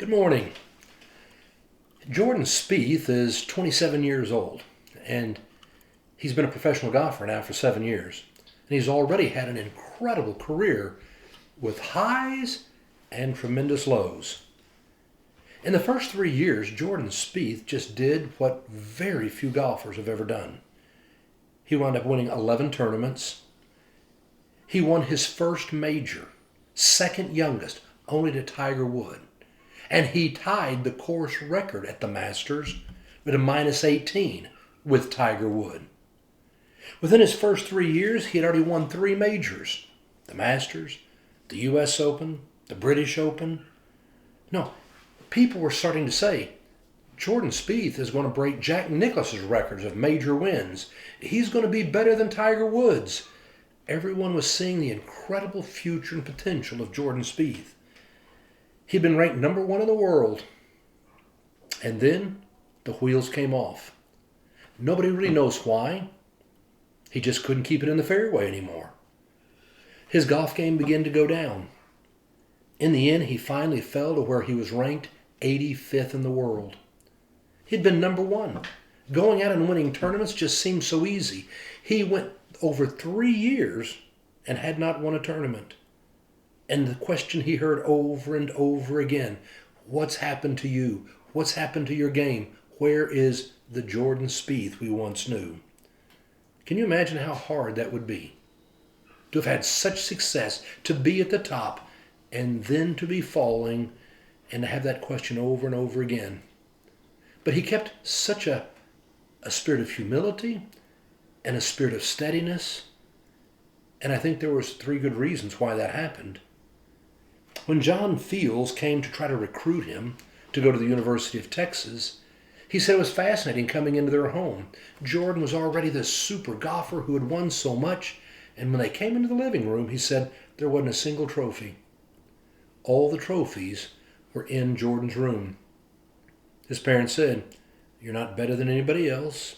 Good morning. Jordan Spieth is 27 years old, and he's been a professional golfer now for 7 years. And he's already had an incredible career with highs and tremendous lows. In the first 3 years, Jordan Spieth just did what very few golfers have ever done. He wound up winning 11 tournaments. He won his first major, second youngest, only to Tiger Woods. And he tied the course record at the Masters with a -18 with Tiger Woods. Within his first 3 years, he had already won 3 majors. The Masters, the U.S. Open, the British Open. No, people were starting to say, Jordan Spieth is going to break Jack Nicklaus's records of major wins. He's going to be better than Tiger Woods. Everyone was seeing the incredible future and potential of Jordan Spieth. He'd been ranked number 1 in the world. And then the wheels came off. Nobody really knows why. He just couldn't keep it in the fairway anymore. His golf game began to go down. In the end, he finally fell to where he was ranked 85th in the world. He'd been number 1. Going out and winning tournaments just seemed so easy. He went over 3 years and had not won a tournament. And the question he heard over and over again, what's happened to you? What's happened to your game? Where is the Jordan Spieth we once knew? Can you imagine how hard that would be? To have had such success, to be at the top, and then to be falling, and to have that question over and over again. But he kept such a spirit of humility and a spirit of steadiness, and I think there was 3 good reasons why that happened. When John Fields came to try to recruit him to go to the University of Texas, he said it was fascinating coming into their home. Jordan was already this super golfer who had won so much, and when they came into the living room, he said there wasn't a single trophy. All the trophies were in Jordan's room. His parents said, "You're not better than anybody else.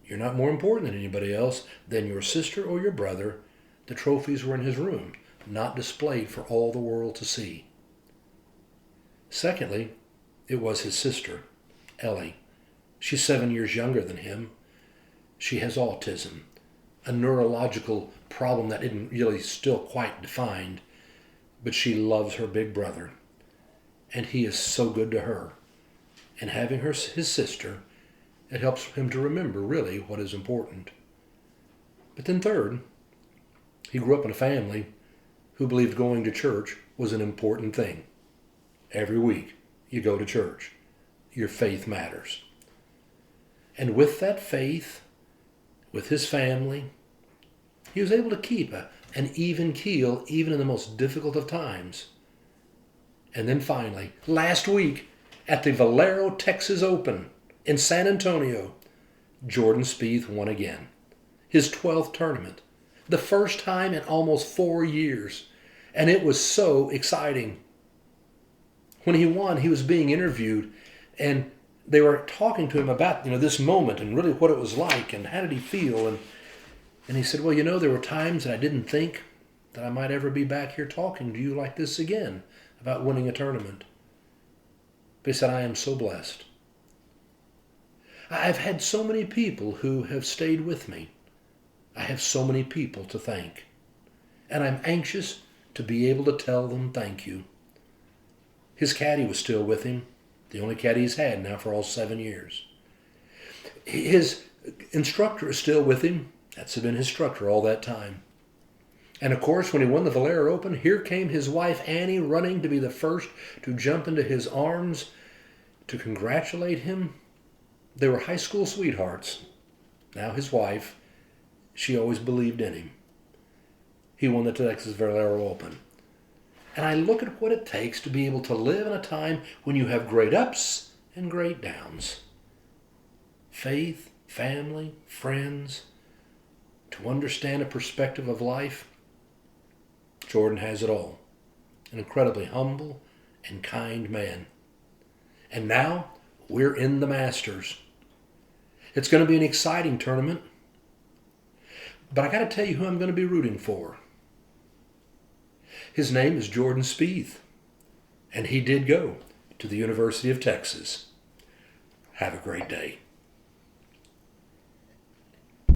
You're not more important than anybody else than your sister or your brother." The trophies were in his room, not displayed for all the world to see. Secondly, it was his sister, Ellie. She's 7 years younger than him. She has autism, a neurological problem that isn't really still quite defined, but she loves her big brother, and he is so good to her. And having her his sister, it helps him to remember really what is important. But then third, he grew up in a family who believed going to church was an important thing. Every week you go to church. Your faith matters. And with that faith, with his family, he was able to keep an even keel even in the most difficult of times. And then finally, last week at the Valero Texas Open in San Antonio, Jordan Spieth won again. His 12th tournament. The first time in almost 4 years. And it was so exciting. When he won, he was being interviewed, and they were talking to him about, this moment and really what it was like and how did he feel. And he said, well, there were times that I didn't think that I might ever be back here talking to you like this again about winning a tournament. But he said, I am so blessed. I've had so many people who have stayed with me. I have so many people to thank. And I'm anxious to be able to tell them thank you. His caddy was still with him, the only caddy he's had now for all 7 years. His instructor is still with him. That's been his instructor all that time. And of course, when he won the Valero Open, here came his wife Annie running to be the first to jump into his arms to congratulate him. They were high school sweethearts. Now his wife, she always believed in him. He won the Texas Valero Open. And I look at what it takes to be able to live in a time when you have great ups and great downs. Faith, family, friends, to understand a perspective of life. Jordan has it all. An incredibly humble and kind man. And now we're in the Masters. It's going to be an exciting tournament. But I got to tell you who I'm going to be rooting for. His name is Jordan Spieth, and he did go to the University of Texas. Have a great day.